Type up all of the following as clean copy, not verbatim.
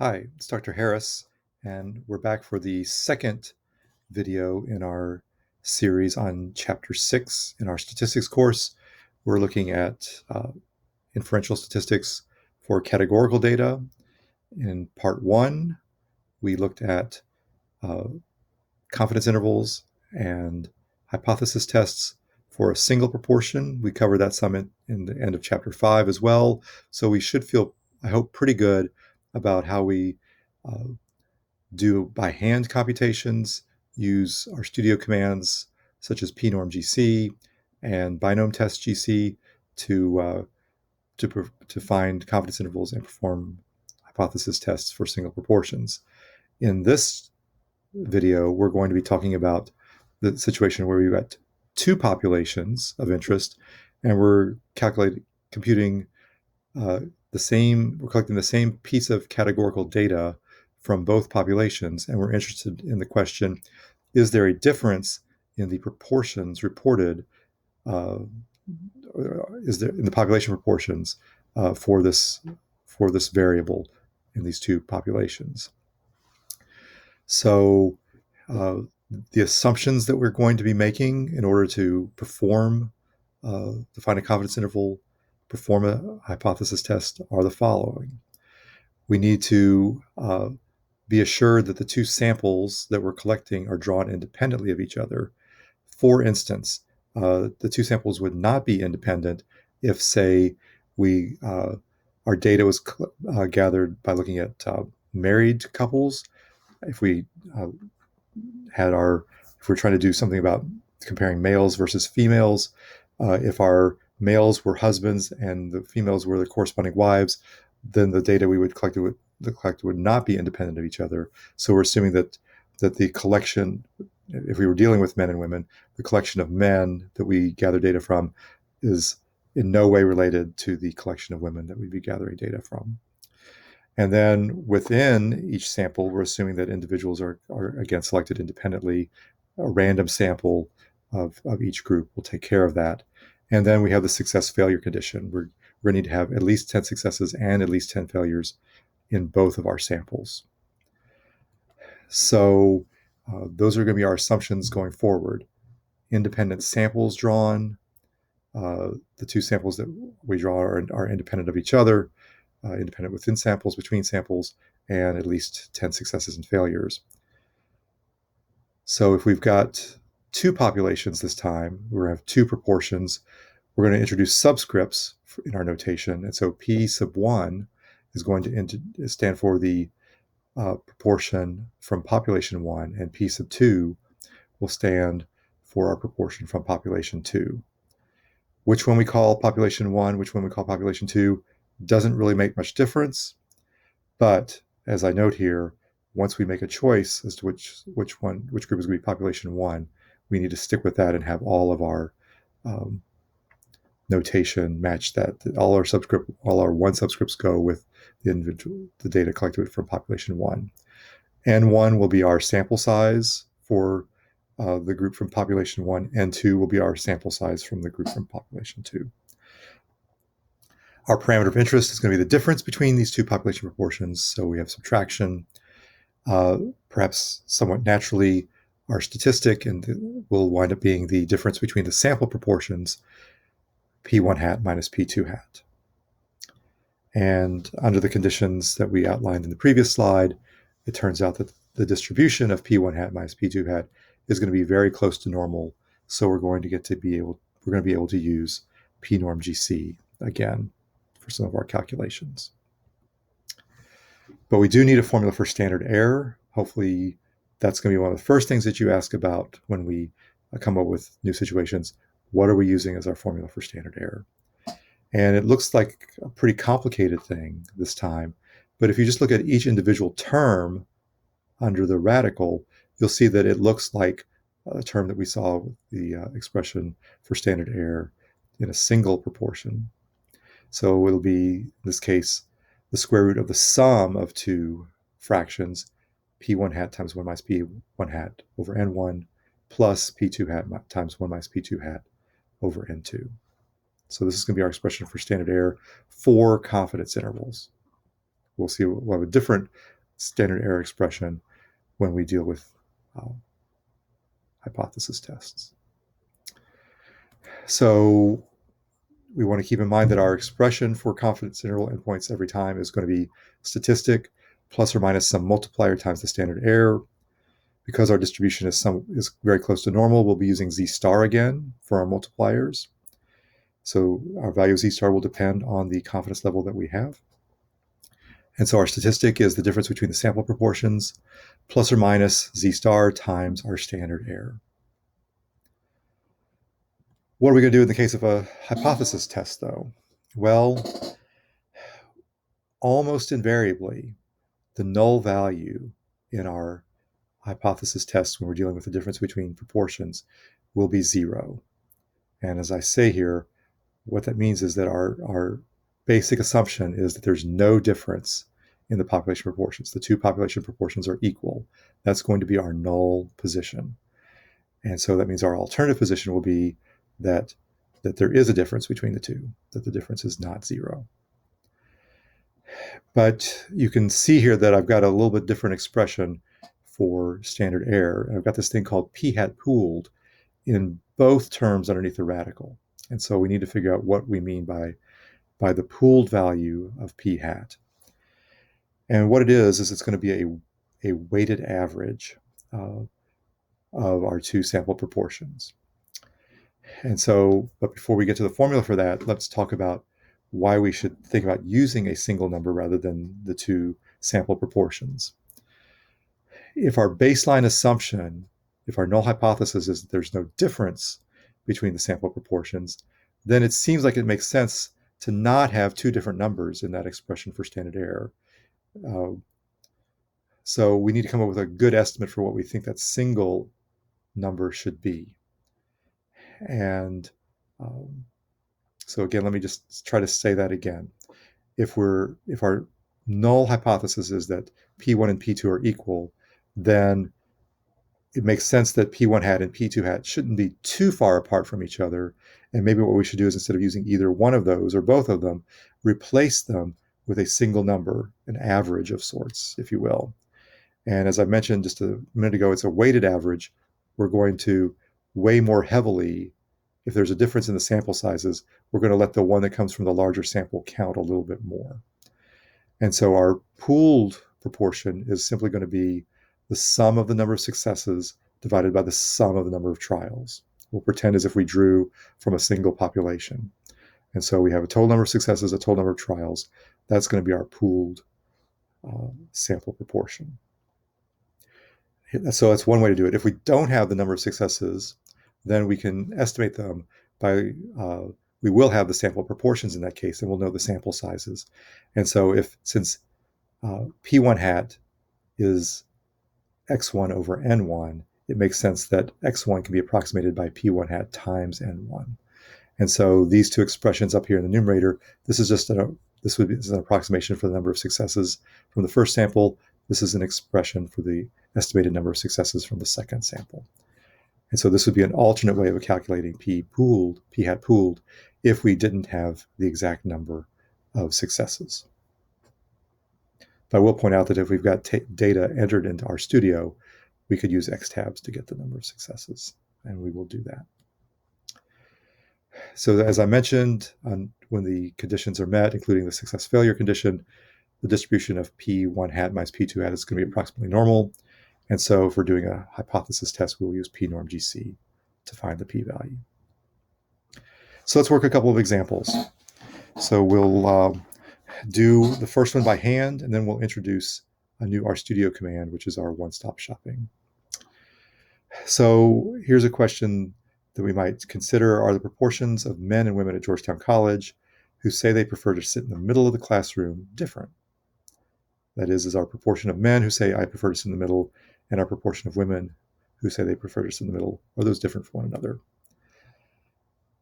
Hi, it's Dr. Harris, and we're back for the second video in our series on Chapter 6 in our statistics course. We're looking at inferential statistics for categorical data. In Part 1, we looked at uh, confidence intervals and hypothesis tests for a single proportion. We covered that some in the end of Chapter 5 as well, so we should feel, I hope, pretty good about how we uh, do by hand computations, use our studio commands such as pnormgc and binom test gc to, to find confidence intervals and perform hypothesis tests for single proportions. In this video, we're going to be talking about the situation where we've got two populations of interest and we're computing we're collecting the same piece of categorical data from both populations, and we're interested in the question, is there a difference in the proportions reported, uh, is there in the population proportions for this variable in these two populations? So the assumptions that we're going to be making in order to find a confidence interval, perform a hypothesis test are the following. We need to be assured that the two samples that we're collecting are drawn independently of each other. For instance, the two samples would not be independent if, say, our data was gathered by looking at married couples. If we uh, if we're trying to do something about comparing males versus females, if our males were husbands and the females were the corresponding wives, then the data we would collect would not be independent of each other. So we're assuming that the collection, if we were dealing with men and women, the collection of men that we gather data from is in no way related to the collection of women that we'd be gathering data from. And then within each sample, we're assuming that individuals are again selected independently. A random sample of each group will take care of that. And then we have the success failure condition. We're going to need to have at least 10 successes and at least 10 failures in both of our samples. So those are going to be our assumptions going forward. Independent samples drawn. The two samples that we draw are independent of each other. Independent within samples, between samples, and at least 10 successes and failures. So if we've got two populations this time, we're going to have two proportions. We're going to introduce subscripts in our notation. And so P sub 1 is going to stand for the proportion from population 1, and P sub 2 will stand for our proportion from population 2. Which one we call population 1, which one we call population 2, doesn't really make much difference. But as I note here, once we make a choice as to which group is going to be population 1, we need to stick with that and have all of our notation match that. All our one subscripts go with the data collected from population 1. N1 will be our sample size for the group from population 1. N2 will be our sample size from the group from population 2. Our parameter of interest is going to be the difference between these two population proportions. So we have subtraction. Perhaps somewhat naturally, our statistic will wind up being the difference between the sample proportions, P1 hat minus P2 hat. And under the conditions that we outlined in the previous slide, it turns out that the distribution of P1 hat minus P2 hat is going to be very close to normal. So we're going to be able to use pnormgc again for some of our calculations. But we do need a formula for standard error. Hopefully that's going to be one of the first things that you ask about when we come up with new situations. What are we using as our formula for standard error? And it looks like a pretty complicated thing this time. But if you just look at each individual term under the radical, you'll see that it looks like a term that we saw with the expression for standard error in a single proportion. So it'll be, in this case, the square root of the sum of two fractions, P1 hat times 1 minus P1 hat over N1 plus P2 hat times 1 minus P2 hat over N2. So this is going to be our expression for standard error for confidence intervals. we'll have a different standard error expression when we deal with hypothesis tests. So we want to keep in mind that our expression for confidence interval endpoints every time is going to be statistic plus or minus some multiplier times the standard error. Because our distribution is very close to normal, we'll be using z star again for our multipliers. So our value of z star will depend on the confidence level that we have. And so our statistic is the difference between the sample proportions plus or minus z star times our standard error. What are we going to do in the case of a hypothesis test, though? Well, almost invariably, the null value in our hypothesis test when we're dealing with the difference between proportions will be 0. And as I say here, what that means is that our basic assumption is that there's no difference in the population proportions. The two population proportions are equal. That's going to be our null position. And so that means our alternative position will be that there is a difference between the two, that the difference is not 0. But you can see here that I've got a little bit different expression for standard error. And I've got this thing called p hat pooled in both terms underneath the radical. And so we need to figure out what we mean by the pooled value of p hat. And what it is it's going to be a weighted average of our two sample proportions. And so, but before we get to the formula for that, let's talk about why we should think about using a single number rather than the two sample proportions. If our baseline assumption, if our null hypothesis is that there's no difference between the sample proportions, then it seems like it makes sense to not have two different numbers in that expression for standard error. So we need to come up with a good estimate for what we think that single number should be. And so again, let me just try to say that again. If our null hypothesis is that P1 and P2 are equal, then it makes sense that P1 hat and P2 hat shouldn't be too far apart from each other. And maybe what we should do is, instead of using either one of those or both of them, replace them with a single number, an average of sorts, if you will. And as I mentioned just a minute ago, it's a weighted average. We're going to weigh more heavily. If there's a difference in the sample sizes, we're going to let the one that comes from the larger sample count a little bit more. And so our pooled proportion is simply going to be the sum of the number of successes divided by the sum of the number of trials. We'll pretend as if we drew from a single population. And so we have a total number of successes, a total number of trials. That's going to be our pooled sample proportion. So that's one way to do it. If we don't have the number of successes, then we can estimate them by, we will have the sample proportions in that case, and we'll know the sample sizes. And so since P1 hat is x1 over n1, it makes sense that x1 can be approximated by P1 hat times n1. And so these two expressions up here in the numerator, this is an approximation for the number of successes from the first sample. This is an expression for the estimated number of successes from the second sample. And so this would be an alternate way of calculating p hat pooled, if we didn't have the exact number of successes. But I will point out that if we've got data entered into our studio, we could use xtabs to get the number of successes, and we will do that. So as I mentioned, when the conditions are met, including the success failure condition, the distribution of P1 hat minus P2 hat is going to be approximately normal. And so if we're doing a hypothesis test, we will use P norm GC to find the p-value. So let's work a couple of examples. So we'll do the first one by hand, and then we'll introduce a new RStudio command, which is our one-stop shopping. So here's a question that we might consider: are the proportions of men and women at Georgetown College who say they prefer to sit in the middle of the classroom different? That is our proportion of men who say I prefer to sit in the middle, and our proportion of women who say they prefer to sit in the middle, are those different from one another?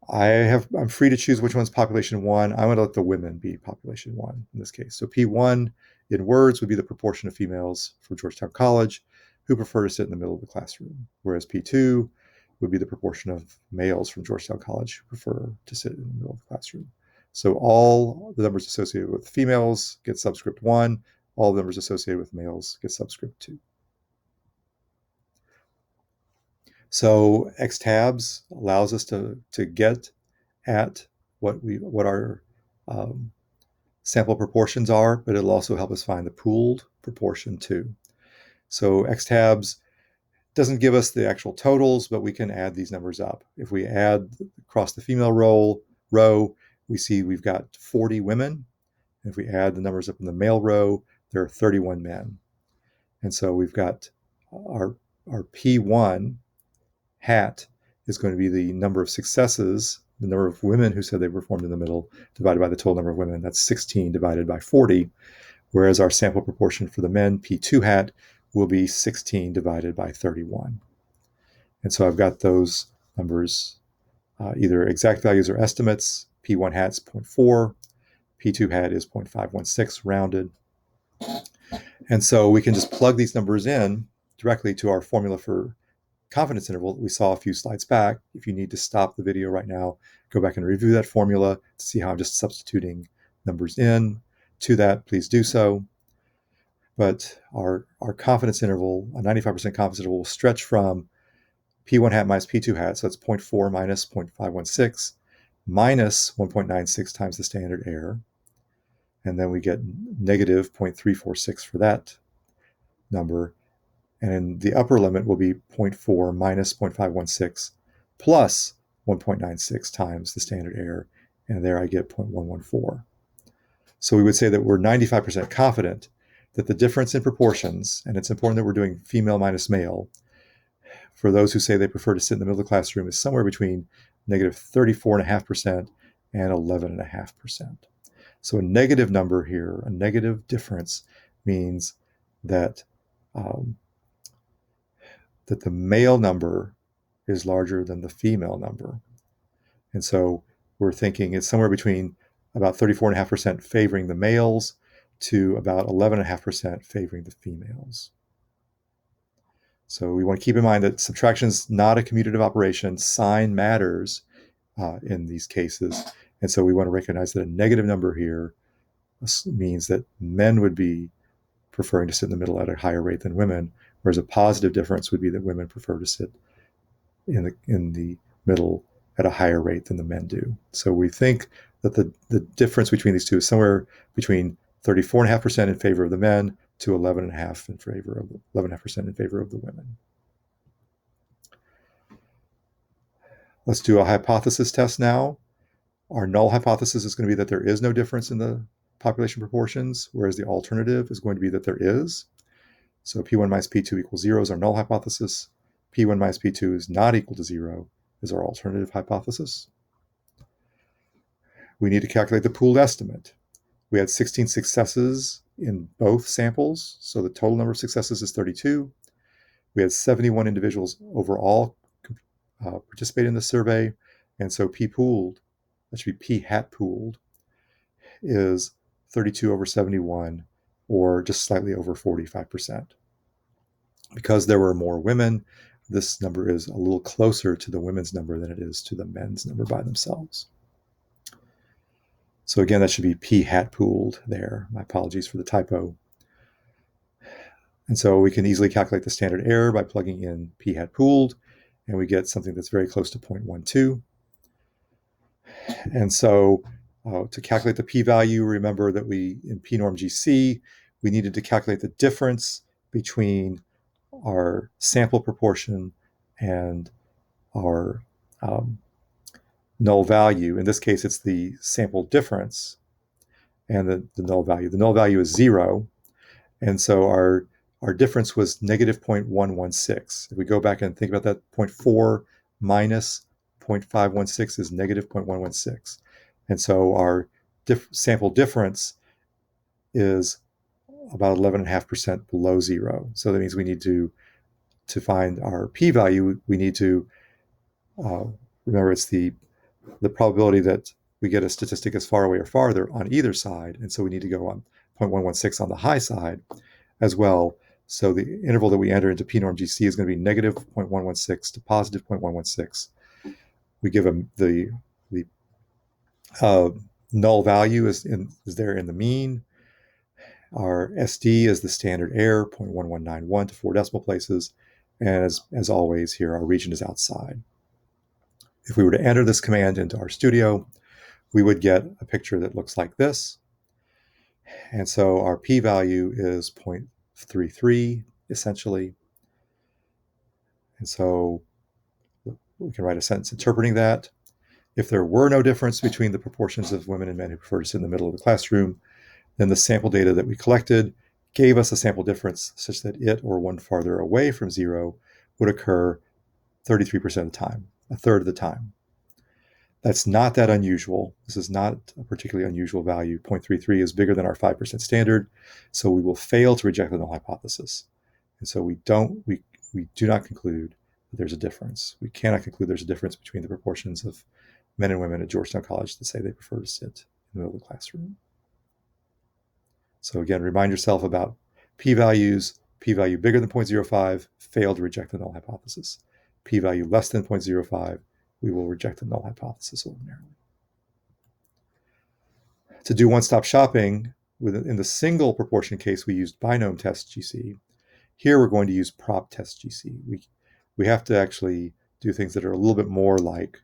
I'm free to choose which one's population 1. I'm going to let the women be population 1 in this case. So P1 in words would be the proportion of females from Georgetown College who prefer to sit in the middle of the classroom, whereas P2 would be the proportion of males from Georgetown College who prefer to sit in the middle of the classroom. So all the numbers associated with females get subscript 1, all the numbers associated with males get subscript 2. So xtabs allows us to get at what our sample proportions are, but it'll also help us find the pooled proportion too. So xtabs doesn't give us the actual totals, but we can add these numbers up. If we add across the female row, we see we've got 40 women. And if we add the numbers up in the male row, there are 31 men. And so we've got our P1 hat is going to be the number of successes, the number of women who said they performed in the middle, divided by the total number of women. That's 16 divided by 40, whereas our sample proportion for the men, P2 hat, will be 16 divided by 31. And so I've got those numbers, either exact values or estimates. P1 hat is 0.4, P2 hat is 0.516 rounded. And so we can just plug these numbers in directly to our formula for confidence interval that we saw a few slides back. If you need to stop the video right now, go back and review that formula to see how I'm just substituting numbers in to that, please do so. But our confidence interval, a 95% confidence interval, will stretch from P1 hat minus P2 hat, so that's 0.4 minus 0.516 minus 1.96 times the standard error. And then we get negative 0.346 for that number. And the upper limit will be 0.4 minus 0.516 plus 1.96 times the standard error. And there I get 0.114. So we would say that we're 95% confident that the difference in proportions, and it's important that we're doing female minus male, for those who say they prefer to sit in the middle of the classroom, is somewhere between negative 34.5% and 11.5%. So a negative number here, a negative difference, means that that the male number is larger than the female number. And so we're thinking it's somewhere between about 34.5% favoring the males to about 11.5% favoring the females. So we want to keep in mind that subtraction is not a commutative operation. Sign matters in these cases. And so we want to recognize that a negative number here means that men would be preferring to sit in the middle at a higher rate than women, whereas a positive difference would be that women prefer to sit in the middle at a higher rate than the men do. So we think that the difference between these two is somewhere between 34.5% in favor of the men to 11.5% in favor of the women. Let's do a hypothesis test now. Our null hypothesis is going to be that there is no difference in the population proportions, whereas the alternative is going to be that there is. So P1 minus P2 equals 0 is our null hypothesis. P1 minus P2 is not equal to 0 is our alternative hypothesis. We need to calculate the pooled estimate. We had 16 successes in both samples, so the total number of successes is 32. We had 71 individuals overall participate in the survey, and so P pooled, that should be P hat pooled, is 32 over 71, or just slightly over 45%. Because there were more women, this number is a little closer to the women's number than it is to the men's number by themselves. So again, that should be P hat pooled there. My apologies for the typo. And so we can easily calculate the standard error by plugging in P hat pooled, and we get something that's very close to 0.12. And so to calculate the p-value, remember that in p-norm GC, we needed to calculate the difference between our sample proportion and our null value. In this case, it's the sample difference and the null value. The null value is 0. And so our difference was negative 0.116. If we go back and think about that, 0.4 minus 0.516 is negative 0.116. And so our sample difference is about 11.5% below 0. So that means we need to find our p-value, we need to remember it's the probability that we get a statistic as far away or farther on either side. And so we need to go on 0.116 on the high side as well. So the interval that we enter into p-norm GC is going to be negative 0.116 to positive 0.116. We give them the Null value is there in the mean. Our SD is the standard error, 0.1191 to 4 decimal places. And as always here, our region is outside. If we were to enter this command into our studio, we would get a picture that looks like this. And so our p-value is 0.33, essentially. And so we can write a sentence interpreting that. If there were no difference between the proportions of women and men who prefer to sit in the middle of the classroom, then the sample data that we collected gave us a sample difference such that it or one farther away from zero would occur 33% of the time, a third of the time. That's not that unusual. This is not a particularly unusual value. 0.33 is bigger than our 5% standard, so we will fail to reject the null hypothesis. And so we do not conclude that there's a difference. We cannot conclude there's a difference between the proportions of men and women at Georgetown College that say they prefer to sit in the middle of the classroom. So again, remind yourself about p-values. P-value bigger than 0.05, fail to reject the null hypothesis. P-value less than 0.05, we will reject the null hypothesis ordinarily. To do one-stop shopping, in the single proportion case, we used binom test GC. Here we're going to use prop test GC. We have to actually do things that are a little bit more like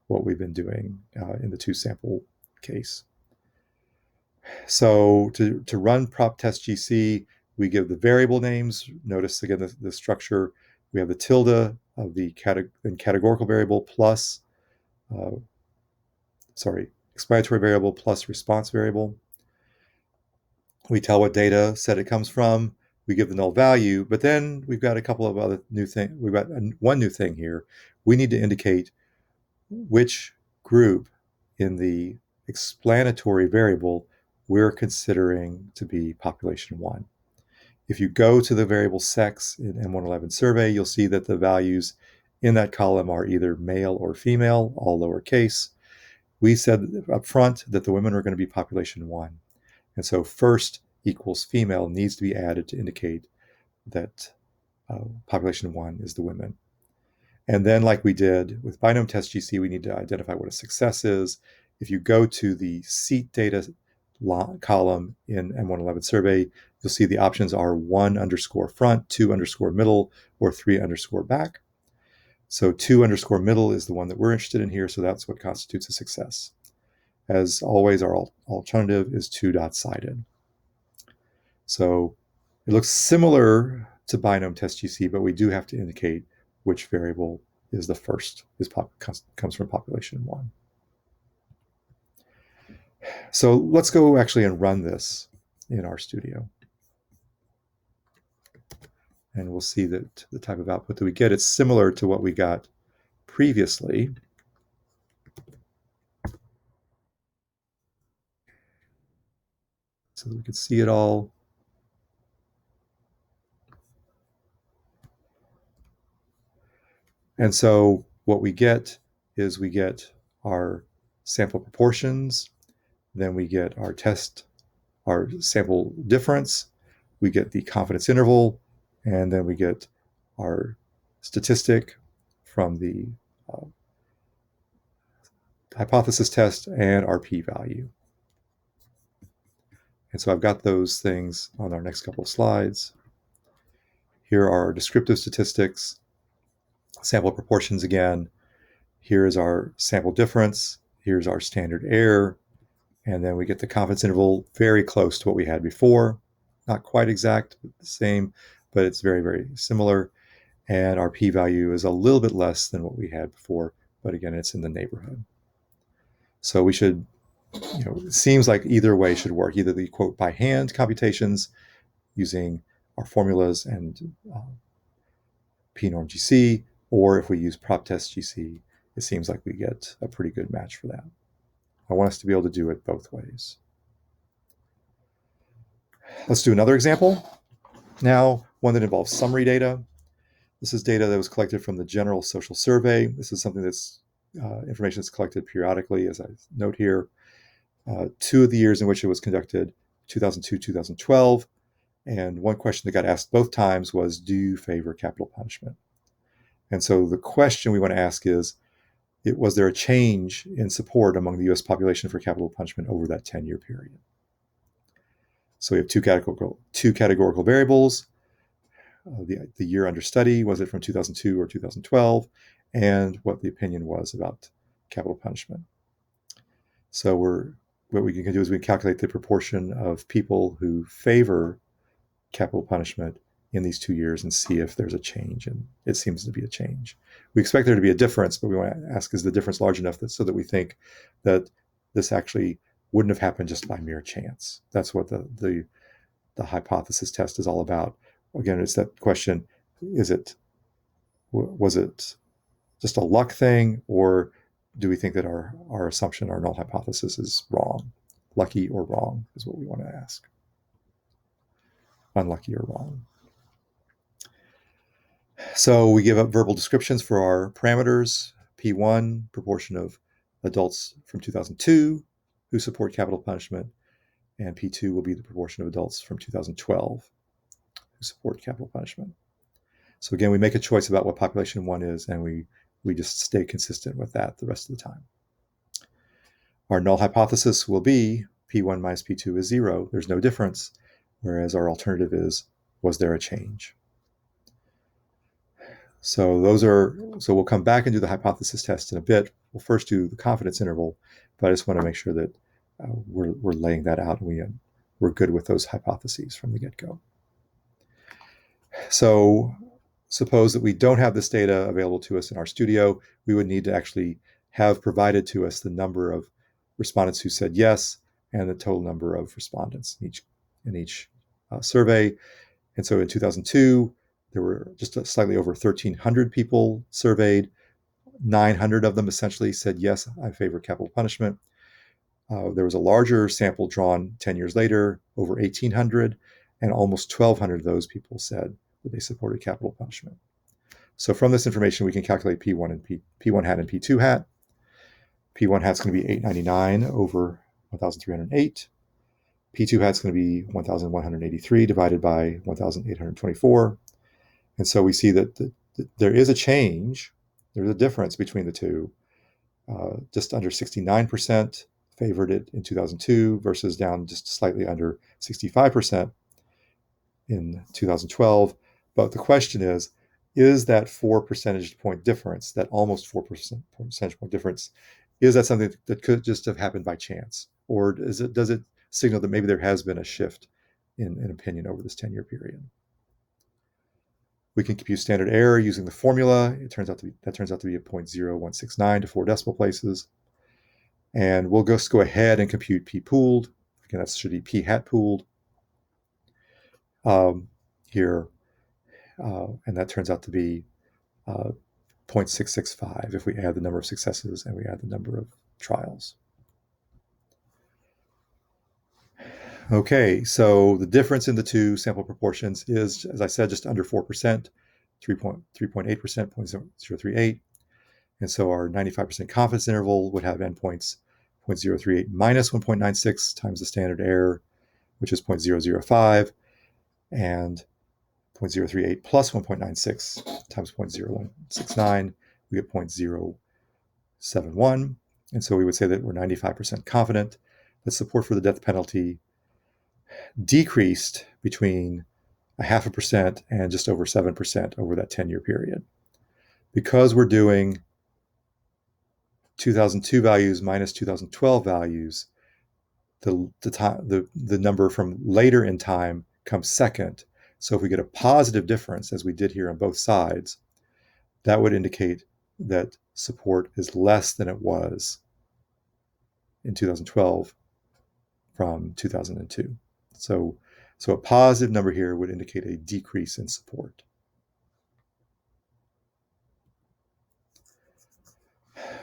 what we've been doing in the two sample case. So to run prop test GC, we give the variable names. Notice again the structure. We have the tilde of the categorical variable plus, explanatory variable plus response variable. We tell what data set it comes from. We give the null value, but then we've got a couple of other new things. We've got one new thing here. We need to indicate which group in the explanatory variable we're considering to be population 1. If you go to the variable sex in MAT111 survey, you'll see that the values in that column are either male or female, all lowercase. We said up front that the women are going to be population 1. And so first equals female needs to be added to indicate that population 1 is the women. And then like we did with binom test GC, we need to identify what a success is. If you go to the seat data column in MAT111 survey, you'll see the options are 1_front, 2_middle, or 3_back. So 2_middle is the one that we're interested in here, so that's what constitutes a success. As always, our alternative is 2-sided. So it looks similar to binom test GC, but we do have to indicate which variable is the first, comes from population 1. So let's go actually and run this in our studio. And we'll see that the type of output that we get, it's similar to what we got previously. So that we can see it all. And so what we get is we get our sample proportions, then we get our sample difference, we get the confidence interval, and then we get our statistic from the hypothesis test and our p-value. And so I've got those things on our next couple of slides. Here are our descriptive statistics, sample proportions again. Here's our sample difference. Here's our standard error. And then we get the confidence interval very close to what we had before. Not quite exact, but the same, but it's very, very similar. And our p-value is a little bit less than what we had before, but again, it's in the neighborhood. So we should, it seems like either way should work. Either the quote by hand computations using our formulas and p-norm GC, or if we use prop test GC, it seems like we get a pretty good match for that. I want us to be able to do it both ways. Let's do another example. Now, one that involves summary data. This is data that was collected from the General Social Survey. This is something that's information that's collected periodically, as I note here. 2 of the years in which it was conducted, 2002, 2012. And one question that got asked both times was, do you favor capital punishment? And so the question we want to ask is was there a change in support among the US population for capital punishment over that 10-year period? So we have two categorical variables. The year under study, was it from 2002 or 2012, and what the opinion was about capital punishment. So what we can do is we can calculate the proportion of people who favor capital punishment in these 2 years and see if there's a change, and it seems to be a change. We expect there to be a difference, but we want to ask, is the difference large enough so that we think that this actually wouldn't have happened just by mere chance? That's what the hypothesis test is all about. Again, it's that question, was it just a luck thing, or do we think that our assumption, our null hypothesis, is wrong? Lucky or wrong is what we want to ask. Unlucky or wrong. So we give up verbal descriptions for our parameters. P1, proportion of adults from 2002 who support capital punishment, and P2 will be the proportion of adults from 2012 who support capital punishment. So again, we make a choice about what population 1 is, and we just stay consistent with that the rest of the time. Our null hypothesis will be P1 minus P2 is 0. There's no difference, whereas our alternative is, was there a change? So we'll come back and do the hypothesis test in a bit. We'll first do the confidence interval, but I just want to make sure that we're laying that out and we're good with those hypotheses from the get-go. So suppose that we don't have this data available to us in our studio. We would need to actually have provided to us the number of respondents who said yes and the total number of respondents in each survey. And so in 2002, there were just slightly over 1,300 people surveyed. 900 of them essentially said, yes, I favor capital punishment. There was a larger sample drawn 10 years later, over 1,800, and almost 1,200 of those people said that they supported capital punishment. So from this information, we can calculate P1 hat and P2 hat. P1 hat's going to be 899 over 1,308. P2 hat's going to be 1,183 divided by 1,824. And so we see that there is a change. There's a difference between the two. Just under 69% favored it in 2002 versus down just slightly under 65% in 2012. But the question is that 4 percentage point difference, that almost 4 percentage point difference, is that something that could just have happened by chance? Or does it signal that maybe there has been a shift in opinion over this 10-year period? We can compute standard error using the formula. That turns out to be a 0.0169 to 4 decimal places. And we'll just go ahead and compute P pooled. Again, that should be P hat pooled here. And that turns out to be 0.665 if we add the number of successes and we add the number of trials. Okay, so the difference in the two sample proportions is, as I said, just under 4%, 3.8%, 0.038. And so our 95% confidence interval would have endpoints 0.038 minus 1.96 times the standard error, which is 0.005, and 0.038 plus 1.96 times 0.0169, we get 0.071. And so we would say that we're 95% confident that support for the death penalty decreased between 0.5% and just over 7% over that 10-year period. Because we're doing 2002 values minus 2012 values, the number from later in time comes second. So if we get a positive difference, as we did here on both sides, that would indicate that support is less than it was in 2012 from 2002. So a positive number here would indicate a decrease in support.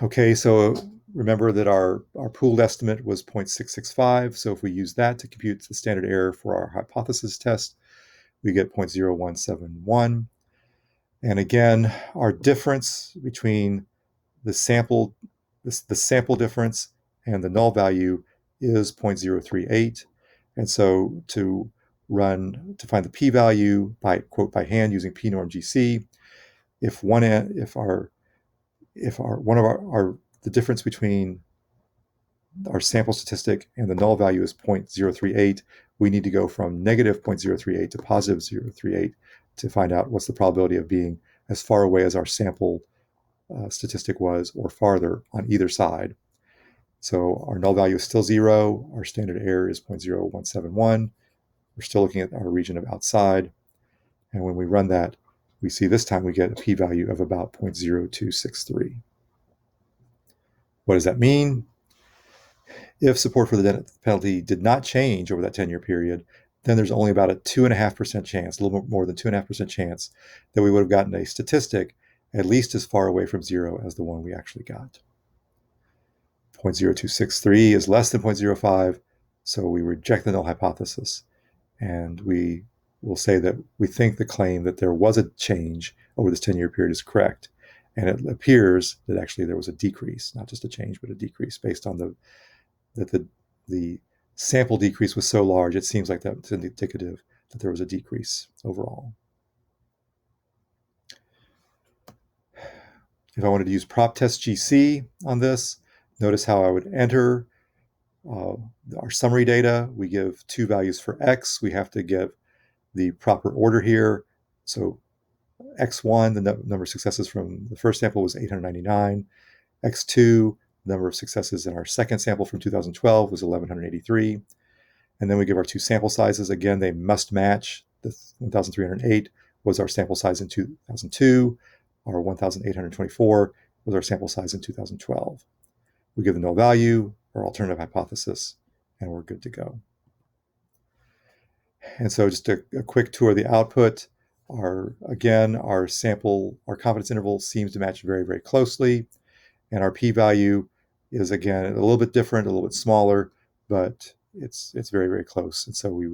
Okay, so remember that our pooled estimate was 0.665. So if we use that to compute the standard error for our hypothesis test, we get 0.0171. And again, our difference between the sample difference and the null value is 0.038. And so to find the p-value by hand using p-norm GC, if our if the difference between our sample statistic and the null value is 0.038, we need to go from negative 0.038 to positive 0.038 to find out what's the probability of being as far away as our sample statistic was or farther on either side. So our null value is still 0. Our standard error is 0.0171. We're still looking at our region of outside. And when we run that, we see this time we get a p-value of about 0.0263. What does that mean? If support for the death penalty did not change over that 10-year period, then there's only about a 2.5% chance, a little bit more than 2.5% chance, that we would have gotten a statistic at least as far away from 0 as the one we actually got. 0.0263 is less than 0.05, so we reject the null hypothesis. And we will say that we think the claim that there was a change over this 10-year period is correct. And it appears that actually there was a decrease, not just a change, but a decrease based on the sample decrease was so large, it seems like that's indicative that there was a decrease overall. If I wanted to use prop test GC on this, notice how I would enter our summary data. We give 2 values for X. We have to give the proper order here. So X1, the number of successes from the first sample was 899. X2, the number of successes in our second sample from 2012 was 1,183. And then we give our 2 sample sizes. Again, they must match. The 1,308 was our sample size in 2002. Our 1,824 was our sample size in 2012. We give the null value, our alternative hypothesis, and we're good to go. And so just a quick tour of the output. Our confidence interval seems to match very, very closely. And our p-value is, again, a little bit different, a little bit smaller, but it's very, very close. And so we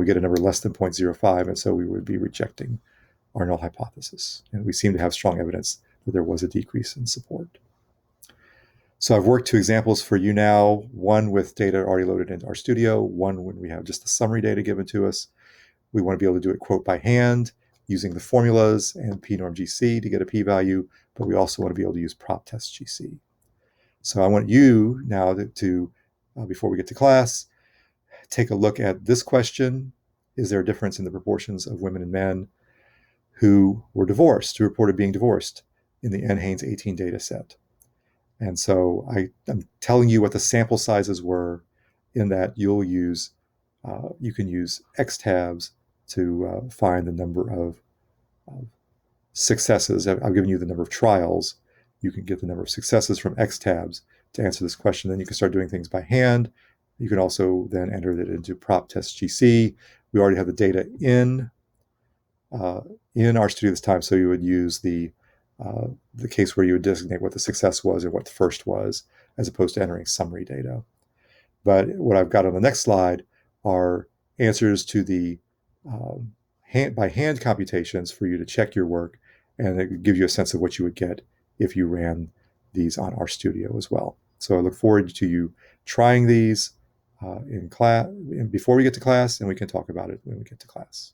get a number less than 0.05, and so we would be rejecting our null hypothesis. And we seem to have strong evidence that there was a decrease in support. So I've worked 2 examples for you now, one with data already loaded into RStudio, one when we have just the summary data given to us. We want to be able to do it quote by hand using the formulas and pnorm-gc to get a p-value, but we also want to be able to use prop test GC. So I want you now to before we get to class, take a look at this question. Is there a difference in the proportions of women and men who were divorced, who reported being divorced in the NHANES 18 data set? And so I'm telling you what the sample sizes were in that you can use X tabs to find the number of successes. I've given you the number of trials. You can get the number of successes from X tabs to answer this question. Then you can start doing things by hand. You can also then enter it into prop test GC. We already have the data in RStudio this time, so you would use the case where you would designate what the success was and what the first was, as opposed to entering summary data. But what I've got on the next slide are answers to the by hand computations for you to check your work, and it gives you a sense of what you would get if you ran these on RStudio as well. So I look forward to you trying these in class before we get to class, and we can talk about it when we get to class.